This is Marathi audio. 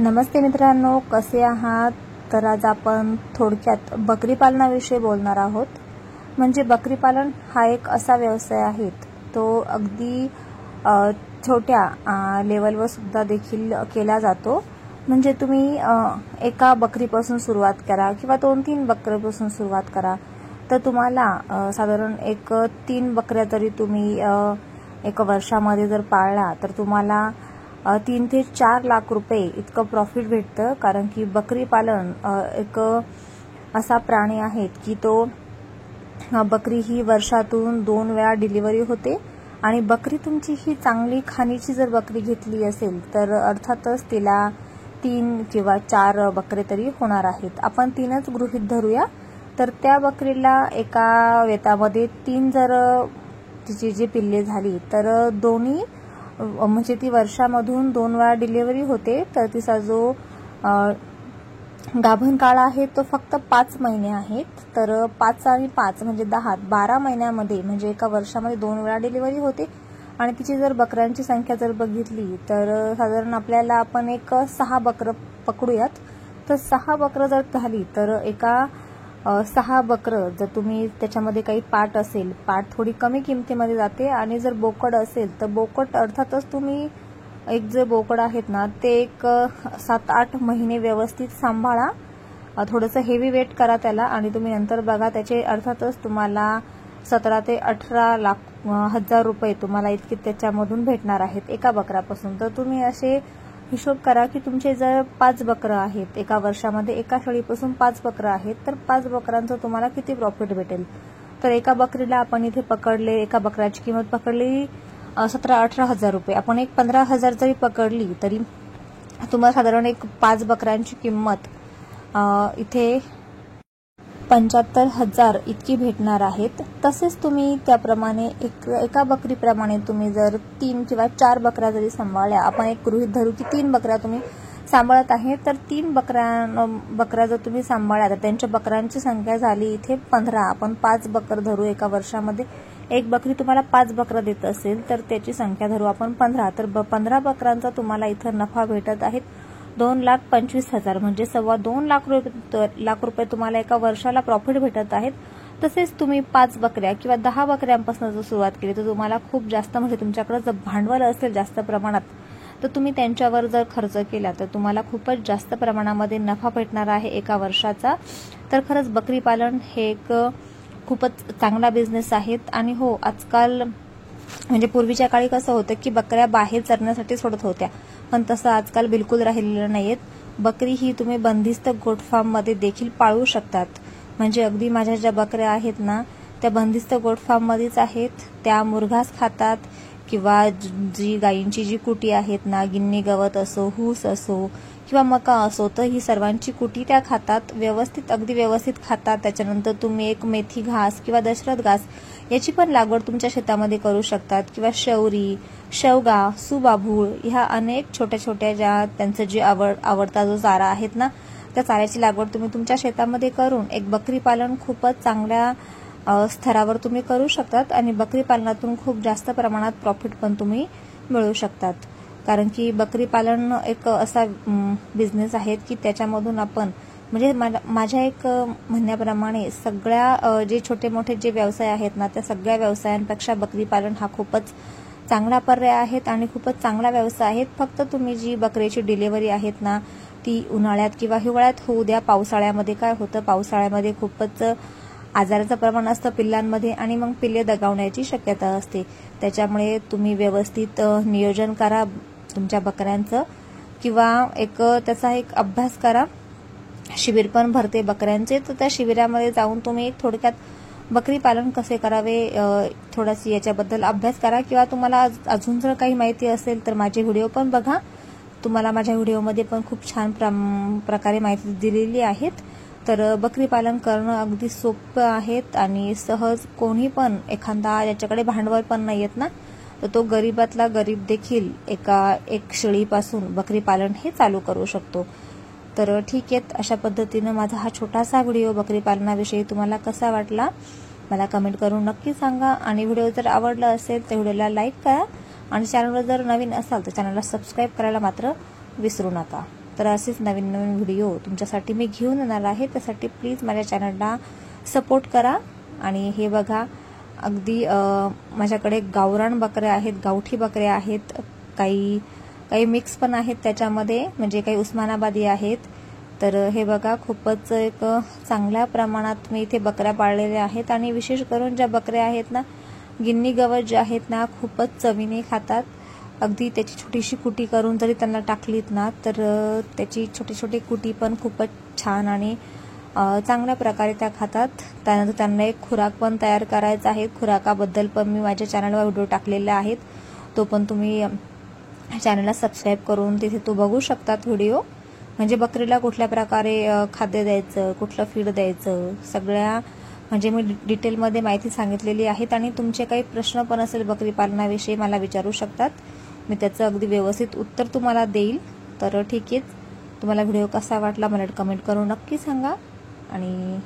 नमस्ते मित्रांनो, कसे आहात? तर आज आपण थोडक्यात बकरी पालनाविषयी बोलणार आहोत। म्हणजे बकरी पालन हा एक असा व्यवसाय आहे तो अगदी छोट्या लेवलवर सुद्धा देखील केला जातो। म्हणजे तुम्ही एका बकरीपासून सुरुवात करा किंवा 2-3 बकरीपासून सुरुवात करा तर तुम्हाला साधारण 3 बकऱ्या तरी तुम्ही एक वर्षामध्ये जर पाळला तर तुम्हाला 3 ते 4 लाख रुपये इतकं प्रॉफिट भेटतं। कारण की बकरी पालन एक असा प्राणी आहे की तो बकरी ही वर्षातून 2 वेळा डिलिव्हरी होते आणि बकरी तुमची ही चांगली खाणीची जर बकरी घेतली असेल तर अर्थातच तिला 3 किंवा 4 बकरे तरी होणार आहेत। आपण 3च गृहीत धरूया। तर त्या बकरीला एका वेतामध्ये 3 जर तिची जी पिल्ले झाली तर दोन्ही म्हणजे ती वर्षामधून 2 वेळा डिलिव्हरी होते तर तिचा जो गाभण काळ आहे तो फक्त 5 महिने आहेत। तर 5 आणि 5 म्हणजे 12 महिन्यामध्ये म्हणजे एका वर्षामध्ये 2 वेळा डिलिव्हरी होते आणि तिची जर बकऱ्यांची संख्या जर बघितली तर साधारण आपल्याला आपण 6 बकरं पकडूयात। तर 6 बकरं जर झाली तर एका 6 बकरं जर तुम्ही त्याच्यामध्ये काही पाट असेल, पाट थोडी कमी किमतीमध्ये जाते आणि जर बोकड असेल तर बोकड अर्थातच तुम्ही एक जे बोकड आहेत ना ते 7-8 महिने व्यवस्थित सांभाळा, थोडंसं हेवी वेट करा त्याला आणि तुम्ही नंतर बघा त्याचे अर्थातच तुम्हाला 17 ते 18 हजार रुपये तुम्हाला इतके त्याच्यामधून भेटणार आहेत एका बकरापासून। तर तुम्ही असे हिशोब करा की तुमचे जर 5 बकरं आहेत एका वर्षामध्ये, एका शेळीपासून 5 बकरं आहेत तर 5 बकरांचं तुम्हाला किती प्रॉफिट भेटेल। तर एका बकरीला आपण इथे पकडले, एका बकऱ्याची किंमत पकडली 17-18 हजार रुपये, आपण 15,000 जरी पकडली तरी तुम्हाला साधारण 5 बकऱ्यांची किंमत इथे 75,000 इतकी भेटणार आहेत। तसेच तुम्ही त्याप्रमाणे एका बकरीप्रमाणे तुम्ही जर 3 किंवा 4 बकऱ्या जरी सांभाळल्या, आपण एक गृहीत धरू की 3 बकऱ्या तुम्ही सांभाळत आहे तर 3 बकऱ्या जर तुम्ही सांभाळल्या तर त्यांच्या बकऱ्यांची संख्या झाली इथे 15। आपण 5 बकर धरू एका वर्षामध्ये, एक बकरी तुम्हाला 5 बकरं देत असेल तर त्याची संख्या धरू आपण 15। तर 15 बकरांचा तुम्हाला इथं नफा भेटत आहेत 2,25,000 म्हणजे 2.25 लाख रुपये तुम्हाला एका वर्षाला प्रॉफिट भेटत आहेत। तसेच तुम्ही 5 बकऱ्या किंवा 10 बकऱ्यांपासून जर सुरुवात केली तर तुम्हाला खूप जास्त म्हणजे तुमच्याकडे जर भांडवल असेल जास्त प्रमाणात तर तुम्ही त्यांच्यावर जर खर्च केला तर तुम्हाला खूपच जास्त प्रमाणामध्ये नफा भेटणार आहे एका वर्षाचा। तर खरंच बकरी पालन हे एक खूपच चांगला बिझनेस आहे। आणि हो, आजकाल म्हणजे पूर्वीच्या काळी कसं होतं की बकऱ्या बाहेर चरण्यासाठी सोडत होत्या, पण तसं आजकाल बिलकुल राहिलेलं नाहीयेत। बकरी ही तुम्ही बंदिस्त गोट फार्म मध्ये देखील पाळू शकतात। म्हणजे अगदी माझ्या ज्या बकऱ्या आहेत ना त्या बंदिस्त गोट फार्म मध्येच आहेत, त्या मुरघास खातात किंवा जी गायींची जी कुटी आहेत ना, गिन्नी गवत असो, हूस असो किंवा मका असो, तर ही सर्वांची कुटी त्या खातात, अगदी व्यवस्थित खातात। त्याच्यानंतर तुम्ही एक मेथी घास किंवा दशरथ घास याची पण लागवड तुमच्या शेतामध्ये करू शकतात किंवा शौरी, शेवगा, सुबाभूळ ह्या अनेक छोट्या छोट्या ज्या त्यांचं जे आवडता जो चारा आहेत ना त्या चाऱ्याची लागवड तुम्ही तुमच्या शेतामध्ये करून एक बकरी पालन खूपच चांगल्या स्तरावर तुम्ही करू शकतात आणि बकरी पालनातून खूप जास्त प्रमाणात प्रॉफिट पण तुम्ही मिळवू शकतात। कारण की बकरी पालन एक असा बिझनेस आहे की त्याच्यामधून आपण म्हणजे माझ्या एक म्हणण्याप्रमाणे सगळ्या जे छोटे मोठे जे व्यवसाय आहेत ना त्या सगळ्या व्यवसायांपेक्षा बकरी पालन हा खूपच चांगला पर्याय आहे आणि खूपच चांगला व्यवसाय आहे। फक्त तुम्ही जी बकरीची डिलिव्हरी आहेत ना ती उन्हाळ्यात किंवा हिवाळ्यात होऊ द्या। पावसाळ्यामध्ये काय होतं, पावसाळ्यामध्ये खूपच आजाराचं प्रमाण असतं पिल्लांमध्ये आणि मग पिल्ले दगावण्याची शक्यता असते। त्याच्यामुळे तुम्ही व्यवस्थित नियोजन करा तुमच्या बकऱ्यांचं किंवा त्याचा एक अभ्यास करा। शिबिर पण भरते बकऱ्यांचे, तर त्या शिबिरामध्ये जाऊन तुम्ही थोडक्यात बकरी पालन कसे करावे थोडासा याच्याबद्दल अभ्यास करा किंवा तुम्हाला अजून जर काही माहिती असेल तर माझे व्हिडिओ पण बघा। तुम्हाला माझ्या व्हिडिओमध्ये पण खूप छान प्रकारे माहिती दिलेली आहेत। तर बकरी पालन करणं अगदी सोपं आहे आणि सहज कोणी पण एखादा ज्याच्याकडे भांडवल पण नाहीयेत ना तर तो गरीबातला गरीब देखील एक शेळीपासून बकरी पालन हे चालू करू शकतो। तर ठीक आहे, अशा पद्धतीने माझा हा छोटासा व्हिडिओ बकरी पालनाविषयी तुम्हाला कसा वाटला मला कमेंट करून नक्की सांगा आणि व्हिडिओ जर आवडला असेल तर व्हिडिओला लाईक करा आणि चॅनलवर जर नवीन असाल तर चॅनलला सबस्क्राईब करायला मात्र विसरू नका। तर असेच नवीन नवीन व्हिडिओ तुमच्यासाठी मी घेऊन येणार आहे. त्यासाठी प्लीज माझ्या चॅनलला सपोर्ट करा. आणि हे बघा, अगदी माझ्याकडे गावरान बकऱ्या आहेत, गावठी बकऱ्या आहेत, काही मिक्स पण आहेत त्याच्यामध्ये, म्हणजे काही उस्मानाबादी आहेत. तर हे बघा, खूपच एक चांगल्या प्रमाणात मी इथे बकऱ्या पाळलेल्या आहेत. आणि विशेष करून ज्या बकऱ्या आहेत ना, गिन्नी गवत जे आहेत ना, खूपच चवीने खातात. अगदी त्याची छोटीशी कुटी करून जरी त्यांना टाकलीत ना, तर त्याची छोटी छोटी कुटी पण खूपच छान आणि चांगल्या प्रकारे त्या खातात. त्यानंतर त्यांना एक खुराक पण तयार करायचा आहे. खुराकाबद्दल पण मी माझ्या चॅनलवर व्हिडिओ टाकलेले आहेत, तो पण तुम्ही चॅनलला सबस्क्राईब करून तिथे तो बघू शकतात व्हिडिओ. म्हणजे बकरीला कुठल्या प्रकारे खाद्य द्यायचं, कुठलं फीड द्यायचं, सगळ्या म्हणजे मी डिटेलमध्ये माहिती सांगितलेली आहेत. आणि तुमचे काही प्रश्न पण असेल बकरी पालनाविषयी मला विचारू शकतात, मी त्याचं अगदी व्यवस्थित उत्तर तुम्हाला देईल. तर ठीक आहे, तुम्हाला व्हिडिओ कसा वाटला मला कमेंट करून नक्की सांगा. आणि